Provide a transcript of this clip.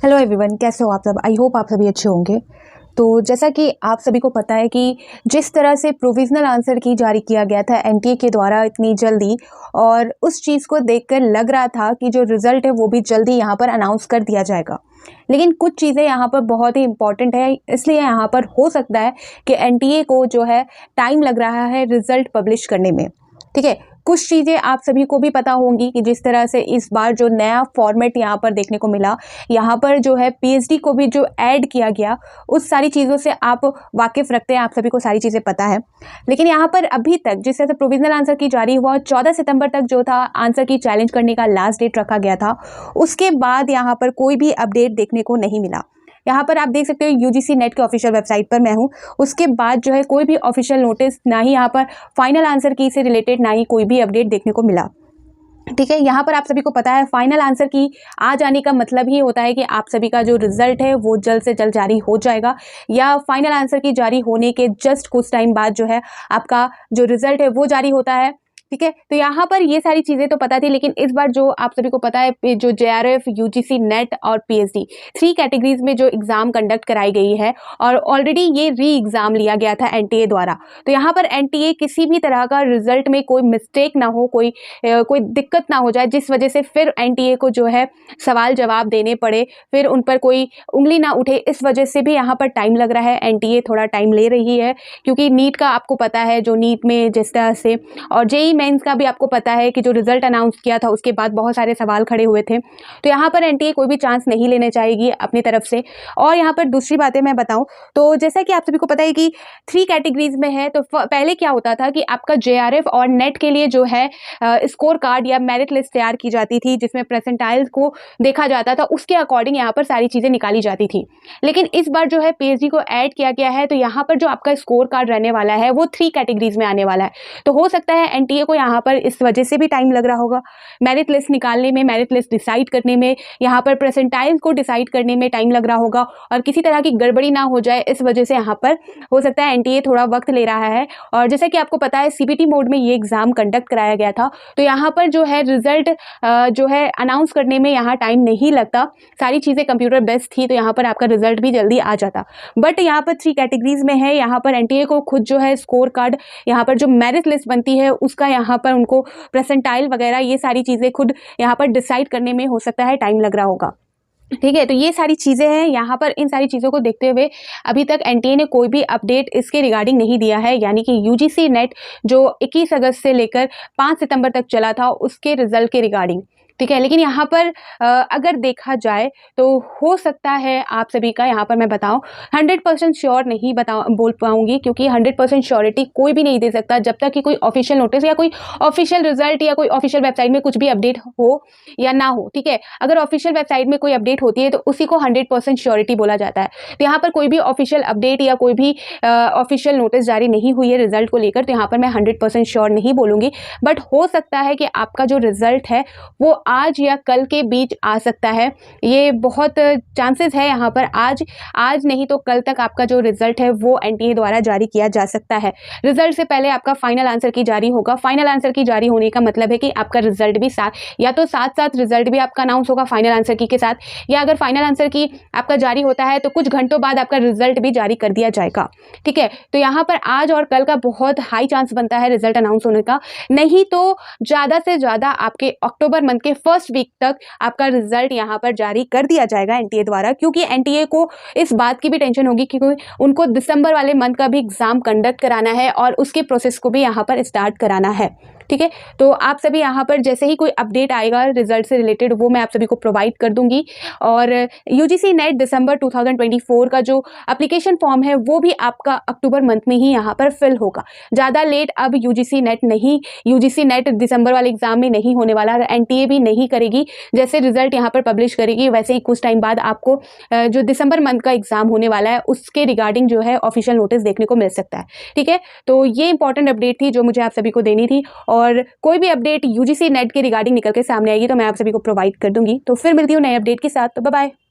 Hello everyone, कैसे हो आप सब। आई होप आप सभी अच्छे होंगे। तो जैसा कि आप सभी को पता है कि जिस तरह से प्रोविज़नल आंसर की जारी किया गया था एनटीए के द्वारा इतनी जल्दी, और उस चीज़ को देखकर लग रहा था कि जो रिज़ल्ट है वो भी जल्दी यहाँ पर अनाउंस कर दिया जाएगा। लेकिन कुछ चीज़ें यहाँ पर बहुत ही इम्पॉर्टेंट है, इसलिए यहाँ पर हो सकता है कि एनटीए को जो है टाइम लग रहा है रिज़ल्ट पब्लिश करने में। ठीक है, कुछ चीज़ें आप सभी को भी पता होंगी कि जिस तरह से इस बार जो नया फॉर्मेट यहाँ पर देखने को मिला, यहाँ पर जो है पीएचडी को भी जो ऐड किया गया, उस सारी चीज़ों से आप वाकिफ़ रखते हैं, आप सभी को सारी चीज़ें पता है। लेकिन यहाँ पर अभी तक जिस तरह से प्रोविज़नल आंसर की जारी हुआ, 14 सितंबर तक जो था आंसर की चैलेंज करने का लास्ट डेट रखा गया था, उसके बाद यहाँ पर कोई भी अपडेट देखने को नहीं मिला। यहाँ पर आप देख सकते हो यूजीसी नेट के ऑफिशियल वेबसाइट पर मैं हूँ, उसके बाद जो है कोई भी ऑफिशियल नोटिस, ना ही यहाँ पर फाइनल आंसर की से रिलेटेड, ना ही कोई भी अपडेट देखने को मिला। ठीक है, यहाँ पर आप सभी को पता है फाइनल आंसर की आ जाने का मतलब ही होता है कि आप सभी का जो रिजल्ट है वो जल्द से जल्द जारी हो जाएगा, या फाइनल आंसर की जारी होने के जस्ट कुछ टाइम बाद जो है आपका जो रिजल्ट है वो जारी होता है। ठीक है, तो यहाँ पर ये सारी चीज़ें तो पता थी, लेकिन इस बार जो आप सभी को पता है जो जेआरएफ, यूजीसी नेट और पीएचडी 3 कैटेगरीज में जो एग्ज़ाम कंडक्ट कराई गई है, और ऑलरेडी ये री एग्ज़ाम लिया गया था एनटीए द्वारा। तो यहाँ पर एनटीए किसी भी तरह का रिजल्ट में कोई मिस्टेक ना हो, कोई दिक्कत ना हो जाए, जिस वजह से फिर एनटीए को जो है सवाल जवाब देने पड़े, फिर उन पर कोई उंगली ना उठे, इस वजह से भी यहाँ पर टाइम लग रहा है। एनटीए थोड़ा टाइम ले रही है, क्योंकि नीट का आपको पता है, जो नीट में जिस तरह से, और जेईई मेंस का भी आपको पता है कि जो रिजल्ट अनाउंस किया था उसके बाद बहुत सारे सवाल खड़े हुए थे। तो यहाँ पर एनटीए कोई भी चांस नहीं लेने चाहेगी अपनी तरफ से। और यहाँ पर दूसरी बातें मैं बताऊं तो जैसा कि आप सभी को पता है कि 3 कैटेगरीज में है, तो पहले क्या होता था कि आपका जेआरएफ और नेट के लिए जो है स्कोर कार्ड या मेरिट लिस्ट तैयार की जाती थी, जिसमें परसेंटाइल्स को देखा जाता था, उसके अकॉर्डिंग यहाँ पर सारी चीज़ें निकाली जाती थी। लेकिन इस बार जो है पीएचडी को ऐड किया गया है, तो यहाँ पर जो आपका स्कोर कार्ड रहने वाला है वो 3 कैटेगरीज में आने वाला है। तो हो सकता है एनटीए को यहाँ पर इस वजह से भी टाइम लग रहा होगा, मेरिट लिस्ट निकालने में, मेरिट लिस्ट डिसाइड करने में, यहाँ पर परसेंटाइल्स को डिसाइड करने में टाइम लग रहा होगा, और किसी तरह की गड़बड़ी ना हो जाए, इस वजह से यहाँ पर हो सकता है एनटीए थोड़ा वक्त ले रहा है। और जैसा कि आपको पता है सीबीटी मोड में ये एग्जाम कंडक्ट कराया गया था, तो यहाँ पर जो है रिजल्ट जो है अनाउंस करने में यहाँ टाइम नहीं लगता, सारी चीज़ें कंप्यूटर बेस्ड थी, तो यहाँ पर आपका रिजल्ट भी जल्दी आ जाता। बट यहाँ पर 3 कैटेगरीज में है, यहाँ पर एनटीए को खुद जो है स्कोर कार्ड, यहाँ पर जो मेरिट लिस्ट बनती है उसका यहाँ पर उनको परसेंटाइल वगैरह ये सारी चीज़ें खुद यहाँ पर डिसाइड करने में हो सकता है टाइम लग रहा होगा। ठीक है, तो ये सारी चीज़ें हैं। यहाँ पर इन सारी चीज़ों को देखते हुए अभी तक एनटीए ने कोई भी अपडेट इसके रिगार्डिंग नहीं दिया है, यानी कि यूजीसी नेट जो 21 अगस्त से लेकर 5 सितंबर तक चला था उसके रिजल्ट के रिगार्डिंग। ठीक है, लेकिन यहाँ पर अगर देखा जाए तो हो सकता है आप सभी का, यहाँ पर मैं बताऊँ 100% श्योर नहीं बोल पाऊँगी, क्योंकि 100% श्योरिटी कोई भी नहीं दे सकता जब तक कि कोई ऑफिशियल नोटिस या कोई ऑफिशियल रिजल्ट या कोई ऑफिशियल वेबसाइट में कुछ भी अपडेट हो या ना हो। ठीक है, अगर ऑफिशियल वेबसाइट में कोई अपडेट होती है तो उसी को 100% श्योरिटी बोला जाता है। तो यहाँ पर कोई भी ऑफिशियल अपडेट या कोई भी ऑफिशियल नोटिस जारी नहीं हुई है रिजल्ट को लेकर, तो यहाँ पर मैं 100% श्योर नहीं बोलूँगी। बट हो सकता है कि आपका जो रिजल्ट है वो आज या कल के बीच आ सकता है, ये बहुत चांसेस है। यहाँ पर आज नहीं तो कल तक आपका जो रिजल्ट है वो एनटीए द्वारा जारी किया जा सकता है। रिजल्ट से पहले आपका फाइनल आंसर की जारी होगा। फाइनल आंसर की जारी होने का मतलब है कि आपका रिजल्ट भी साथ रिजल्ट भी आपका अनाउंस होगा फाइनल आंसर की के साथ, या अगर फाइनल आंसर की आपका जारी होता है तो कुछ घंटों बाद आपका रिजल्ट भी जारी कर दिया जाएगा। ठीक है, तो यहाँ पर आज और कल का बहुत हाई चांस बनता है रिजल्ट अनाउंस होने का, नहीं तो ज़्यादा से ज़्यादा आपके अक्टूबर मंथ के फर्स्ट वीक तक आपका रिजल्ट यहाँ पर जारी कर दिया जाएगा एनटीए द्वारा, क्योंकि एनटीए को इस बात की भी टेंशन होगी कि उनको दिसंबर वाले मंथ का भी एग्जाम कंडक्ट कराना है और उसके प्रोसेस को भी यहाँ पर स्टार्ट कराना है। ठीक है, तो आप सभी यहाँ पर जैसे ही कोई अपडेट आएगा रिजल्ट से रिलेटेड वो मैं आप सभी को प्रोवाइड कर दूंगी। और यूजीसी नेट दिसंबर 2024 का जो एप्लीकेशन फॉर्म है वो भी आपका अक्टूबर मंथ में ही यहाँ पर फिल होगा। ज़्यादा लेट अब यूजीसी नेट दिसंबर वाले एग्जाम में नहीं होने वाला, एनटीए भी नहीं करेगी। जैसे रिजल्ट यहाँ पर पब्लिश करेगी वैसे ही कुछ टाइम बाद आपको जो दिसंबर मंथ का एग्जाम होने वाला है उसके रिगार्डिंग जो है ऑफिशियल नोटिस देखने को मिल सकता है। ठीक है, तो ये इंपॉर्टेंट अपडेट थी जो मुझे आप सभी को देनी थी, और कोई भी अपडेट यूजीसी नेट के रिगार्डिंग निकल के सामने आएगी तो मैं आप सभी को प्रोवाइड कर दूंगी। तो फिर मिलती हूँ नए अपडेट के साथ, तो बाय बाय।